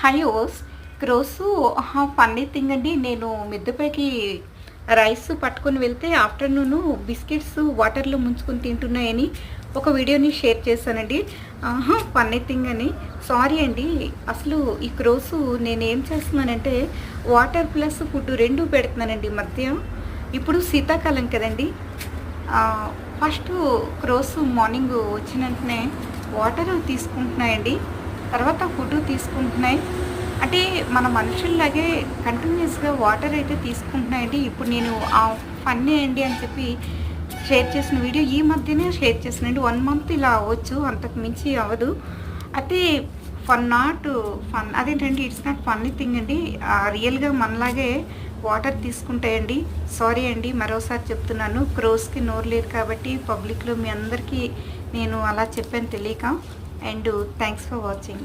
Hi ఓస్ రోజు funny thing అండి. నేను మిద్దెపైకి రైస్ పట్టుకొని వెళ్తే ఆఫ్టర్నూను బిస్కెట్స్ వాటర్లో ముంచుకొని తింటున్నాయని ఒక వీడియోని షేర్ చేశానండి. ఫన్నీ థింగ్ అని. సారీ అండి. అసలు ఈ రోజు నేను ఏం చేస్తున్నానంటే వాటర్ ప్లస్ ఫుడ్ రెండు పెడుతున్నానండి మధ్య. ఇప్పుడు శీతాకాలం కదండి. ఫస్ట్ రోజు మార్నింగ్ వచ్చిన వెంటనే వాటర్ తీసుకుంటున్నాయండి, తర్వాత ఫుడ్ తీసుకుంటున్నాయి. అంటే మన మనుషుల్లాగే కంటిన్యూస్గా వాటర్ అయితే తీసుకుంటున్నాయండి. ఇప్పుడు నేను ఫన్నీ అండి అని చెప్పి షేర్ చేసిన వీడియో ఈ మధ్యనే షేర్ చేసానండి. 1 మంత్ ఇలా అవ్వచ్చు, అంతకు మించి అవ్వదు. అయితే ఫన్ అదేంటండి, ఇట్స్ నాట్ ఫన్నీ థింగ్ అండి. రియల్గా మనలాగే వాటర్ తీసుకుంటాయండి. సారీ అండి, మరోసారి చెప్తున్నాను. క్రోస్కి నోరు లేదు కాబట్టి పబ్లిక్లో మీ అందరికీ నేను అలా చెప్పాను తెలియక. And thanks for watching.